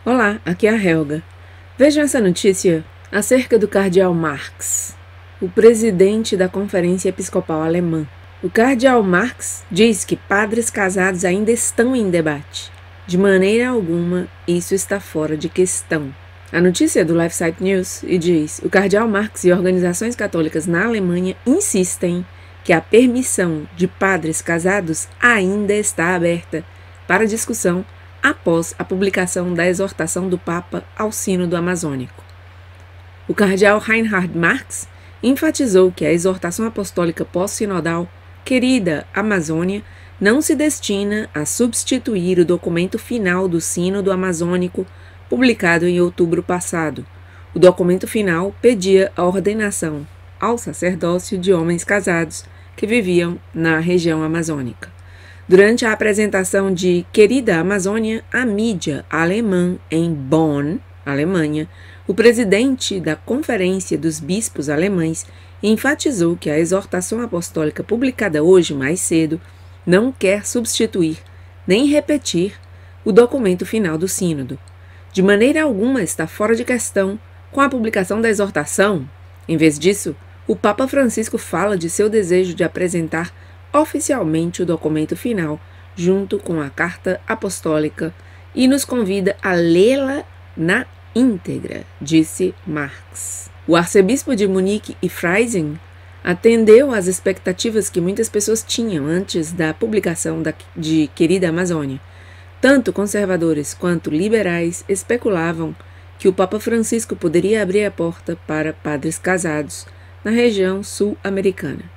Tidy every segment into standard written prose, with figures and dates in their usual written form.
Olá, aqui é a Helga. Vejam essa notícia acerca do cardeal Marx, o presidente da Conferência Episcopal Alemã. O cardeal Marx diz que padres casados ainda estão em debate. De maneira alguma, isso está fora de questão. A notícia é do LifeSite News e diz: o cardeal Marx e organizações católicas na Alemanha insistem que a permissão de padres casados ainda está aberta para discussão após a publicação da exortação do Papa ao Sínodo Amazônico. O cardeal Reinhard Marx enfatizou que a exortação apostólica pós-sinodal, Querida Amazônia, não se destina a substituir o documento final do Sínodo Amazônico, publicado em outubro passado. O documento final pedia a ordenação ao sacerdócio de homens casados que viviam na região amazônica. Durante a apresentação de Querida Amazônia à mídia alemã em Bonn, Alemanha, o presidente da Conferência dos Bispos Alemães enfatizou que a exortação apostólica publicada hoje mais cedo não quer substituir nem repetir o documento final do Sínodo. De maneira alguma está fora de questão com a publicação da exortação. Em vez disso, o Papa Francisco fala de seu desejo de apresentar oficialmente o documento final, junto com a Carta Apostólica, e nos convida a lê-la na íntegra, disse Marx. O arcebispo de Munique e Freising atendeu às expectativas que muitas pessoas tinham antes da publicação de Querida Amazônia. Tanto conservadores quanto liberais especulavam que o Papa Francisco poderia abrir a porta para padres casados na região sul-americana.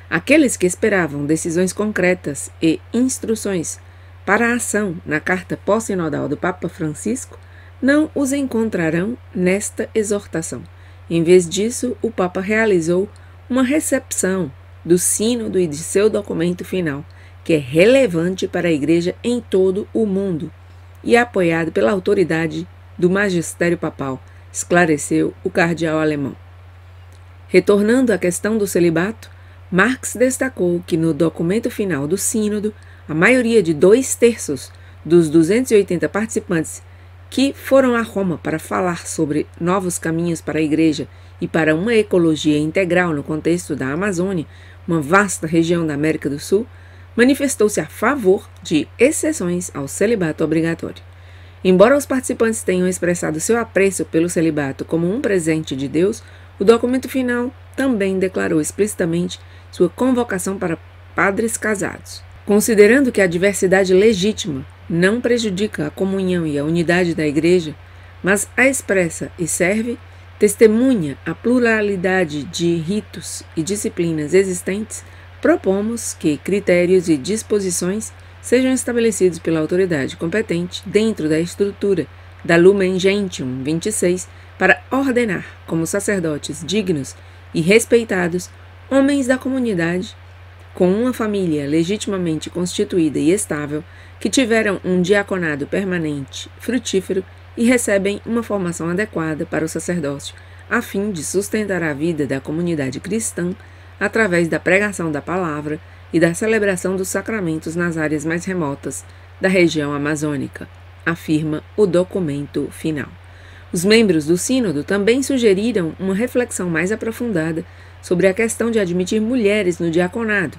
Aqueles que esperavam decisões concretas e instruções para a ação na carta pós-sinodal do Papa Francisco não os encontrarão nesta exortação. Em vez disso, o Papa realizou uma recepção do sínodo e de seu documento final, que é relevante para a Igreja em todo o mundo e é apoiado pela autoridade do magistério papal, esclareceu o cardeal alemão. Retornando à questão do celibato, Marx destacou que no documento final do sínodo, a maioria de 2/3 dos 280 participantes que foram a Roma para falar sobre novos caminhos para a Igreja e para uma ecologia integral no contexto da Amazônia, uma vasta região da América do Sul, manifestou-se a favor de exceções ao celibato obrigatório. Embora os participantes tenham expressado seu apreço pelo celibato como um presente de Deus, o documento final também declarou explicitamente sua convocação para padres casados. Considerando que a diversidade legítima não prejudica a comunhão e a unidade da Igreja, mas a expressa e serve, testemunha a pluralidade de ritos e disciplinas existentes, propomos que critérios e disposições sejam estabelecidos pela autoridade competente dentro da estrutura da Lumen Gentium 26 para ordenar como sacerdotes dignos e respeitados homens da comunidade com uma família legitimamente constituída e estável, que tiveram um diaconado permanente, frutífero e recebem uma formação adequada para o sacerdócio, a fim de sustentar a vida da comunidade cristã através da pregação da palavra e da celebração dos sacramentos nas áreas mais remotas da região amazônica, afirma o documento final. Os membros do sínodo também sugeriram uma reflexão mais aprofundada sobre a questão de admitir mulheres no diaconado,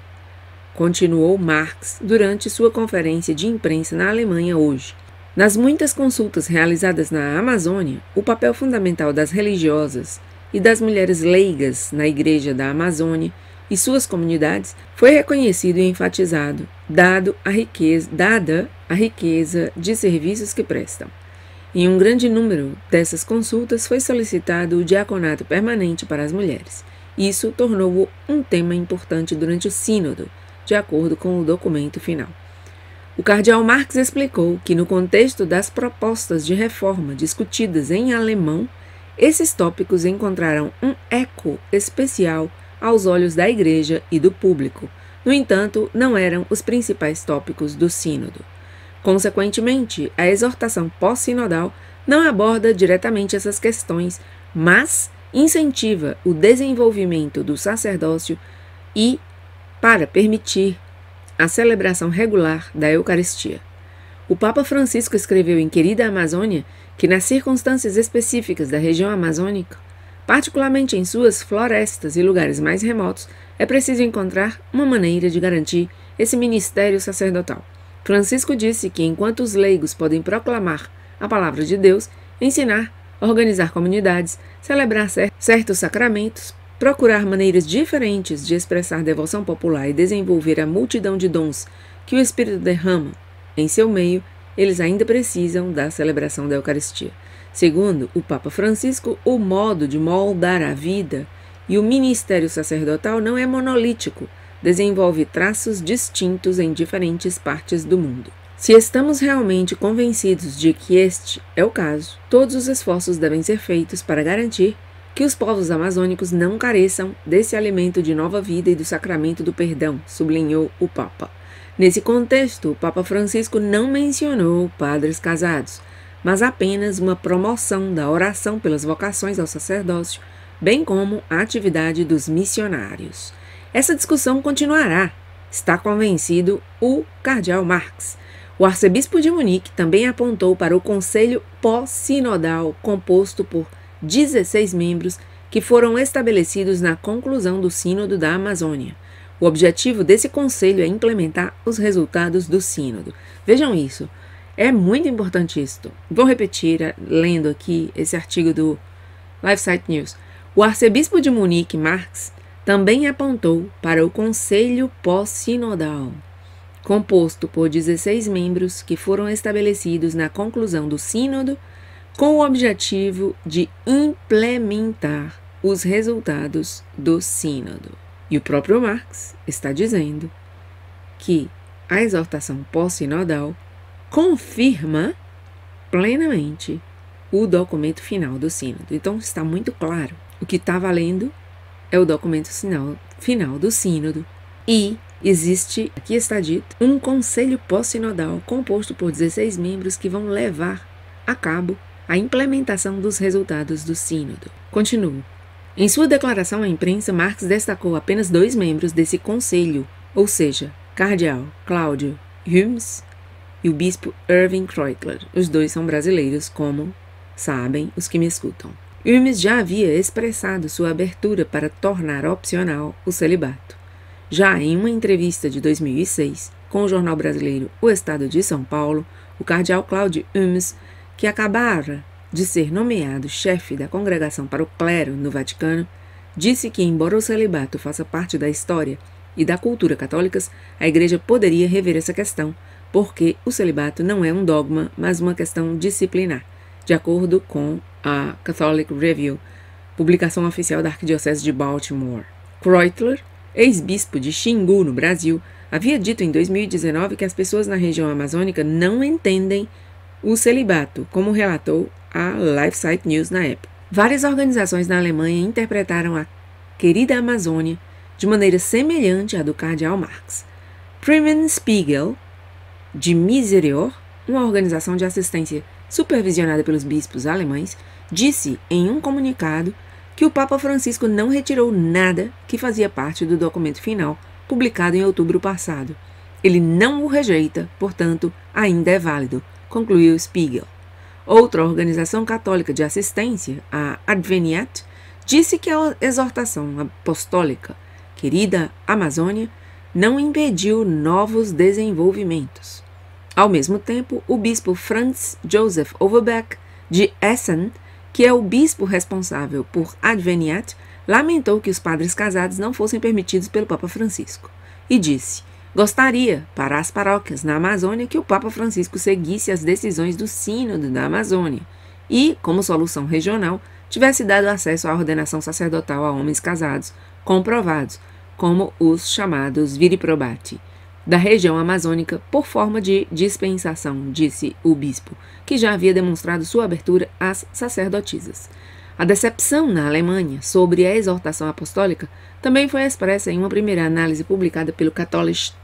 continuou Marx durante sua conferência de imprensa na Alemanha hoje. Nas muitas consultas realizadas na Amazônia, o papel fundamental das religiosas e das mulheres leigas na Igreja da Amazônia e suas comunidades foi reconhecido e enfatizado, dada a riqueza de serviços que prestam. Em um grande número dessas consultas foi solicitado o diaconato permanente para as mulheres. Isso tornou-o um tema importante durante o sínodo, de acordo com o documento final. O cardeal Marx explicou que, no contexto das propostas de reforma discutidas em alemão, esses tópicos encontraram um eco especial aos olhos da Igreja e do público. No entanto, não eram os principais tópicos do sínodo. Consequentemente, a exortação pós-sinodal não aborda diretamente essas questões, mas incentiva o desenvolvimento do sacerdócio e para permitir a celebração regular da Eucaristia. O Papa Francisco escreveu em Querida Amazônia que nas circunstâncias específicas da região amazônica, particularmente em suas florestas e lugares mais remotos, é preciso encontrar uma maneira de garantir esse ministério sacerdotal. Francisco disse que enquanto os leigos podem proclamar a palavra de Deus, ensinar, organizar comunidades, celebrar certos sacramentos, procurar maneiras diferentes de expressar devoção popular e desenvolver a multidão de dons que o Espírito derrama em seu meio, eles ainda precisam da celebração da Eucaristia. Segundo o Papa Francisco, o modo de moldar a vida e o ministério sacerdotal não é monolítico, desenvolve traços distintos em diferentes partes do mundo. Se estamos realmente convencidos de que este é o caso, todos os esforços devem ser feitos para garantir que os povos amazônicos não careçam desse alimento de nova vida e do sacramento do perdão, sublinhou o Papa. Nesse contexto, o Papa Francisco não mencionou padres casados, mas apenas uma promoção da oração pelas vocações ao sacerdócio, bem como a atividade dos missionários. Essa discussão continuará, está convencido o cardeal Marx. O arcebispo de Munique também apontou para o conselho pós-sinodal, composto por 16 membros que foram estabelecidos na conclusão do Sínodo da Amazônia. O objetivo desse conselho é implementar os resultados do sínodo. Vejam isso, é muito importante isto. Vou repetir, lendo aqui esse artigo do LifeSite News. O arcebispo de Munique, Marx, também apontou para o conselho pós-sinodal, composto por 16 membros que foram estabelecidos na conclusão do sínodo, com o objetivo de implementar os resultados do sínodo. E o próprio Marx está dizendo que a exortação pós-sinodal confirma plenamente o documento final do sínodo. Então está muito claro. O que está valendo é o documento final do sínodo. E existe, aqui está dito, um conselho pós-sinodal composto por 16 membros que vão levar a cabo a implementação dos resultados do sínodo. Continuo. Em sua declaração à imprensa, Marx destacou apenas 2 membros desse conselho, ou seja, cardeal Cláudio Humes e o bispo Irving Kreutler. Os 2 são brasileiros, como sabem os que me escutam. Humes já havia expressado sua abertura para tornar opcional o celibato. Já em uma entrevista de 2006, com o jornal brasileiro O Estado de São Paulo, o cardeal Cláudio Humes, que acabara de ser nomeado chefe da Congregação para o Clero no Vaticano, disse que, embora o celibato faça parte da história e da cultura católicas, a Igreja poderia rever essa questão, porque o celibato não é um dogma, mas uma questão disciplinar, de acordo com a Catholic Review, publicação oficial da Arquidiocese de Baltimore. Kreutler, ex-bispo de Xingu, no Brasil, havia dito em 2019 que as pessoas na região amazônica não entendem o celibato, como relatou a LifeSite News na época. Várias organizações na Alemanha interpretaram a Querida Amazônia de maneira semelhante à do cardeal Marx. Freeman Spiegel, de Miserior, uma organização de assistência supervisionada pelos bispos alemães, disse em um comunicado que o Papa Francisco não retirou nada que fazia parte do documento final, publicado em outubro passado. Ele não o rejeita, portanto, ainda é válido, concluiu Spiegel. Outra organização católica de assistência, a Adveniat, disse que a exortação apostólica Querida Amazônia não impediu novos desenvolvimentos. Ao mesmo tempo, o bispo Franz Joseph Overbeck, de Essen, que é o bispo responsável por Adveniat, lamentou que os padres casados não fossem permitidos pelo Papa Francisco e disse: gostaria, para as paróquias na Amazônia, que o Papa Francisco seguisse as decisões do Sínodo da Amazônia e, como solução regional, tivesse dado acesso à ordenação sacerdotal a homens casados, comprovados, como os chamados viri probati, da região amazônica por forma de dispensação, disse o bispo, que já havia demonstrado sua abertura às sacerdotisas. A decepção na Alemanha sobre a exortação apostólica também foi expressa em uma primeira análise publicada pelo Catholisch.de,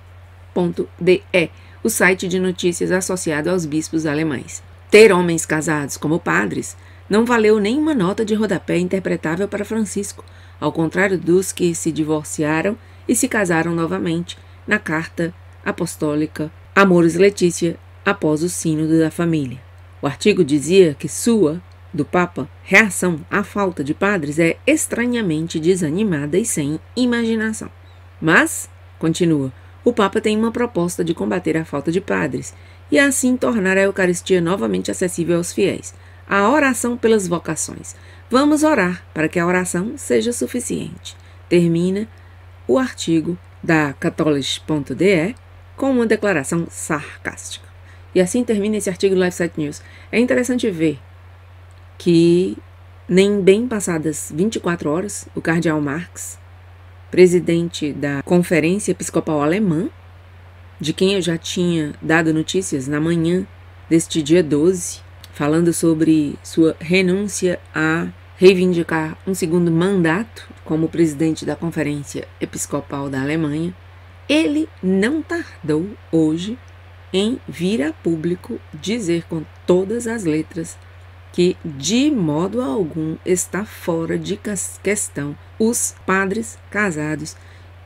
o site de notícias associado aos bispos alemães. Ter homens casados como padres não valeu nenhuma nota de rodapé interpretável para Francisco, ao contrário dos que se divorciaram e se casaram novamente na Carta Apostólica Amoris Laetitia após o sínodo da família. O artigo dizia que do Papa, reação à falta de padres é estranhamente desanimada e sem imaginação. Mas, continua, o Papa tem uma proposta de combater a falta de padres e assim tornar a Eucaristia novamente acessível aos fiéis. A oração pelas vocações. Vamos orar para que a oração seja suficiente. Termina o artigo da Catholic.de com uma declaração sarcástica. E assim termina esse artigo do LifeSite News. É interessante ver que nem bem passadas 24 horas, o cardeal Marx, presidente da Conferência Episcopal Alemã, de quem eu já tinha dado notícias na manhã deste dia 12, falando sobre sua renúncia a reivindicar um segundo mandato como presidente da Conferência Episcopal da Alemanha, ele não tardou hoje em vir a público dizer com todas as letras que de modo algum está fora de questão os padres casados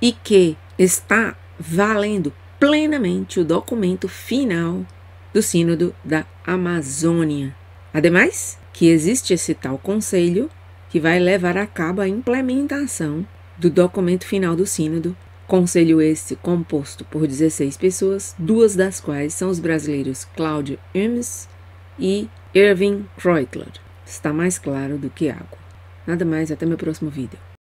e que está valendo plenamente o documento final do Sínodo da Amazônia. Ademais, que existe esse tal conselho que vai levar a cabo a implementação do documento final do Sínodo, conselho esse composto por 16 pessoas, 2 das quais são os brasileiros Cláudio Hermes e Erwin Kreutler. Está mais claro do que água. Nada mais, até meu próximo vídeo.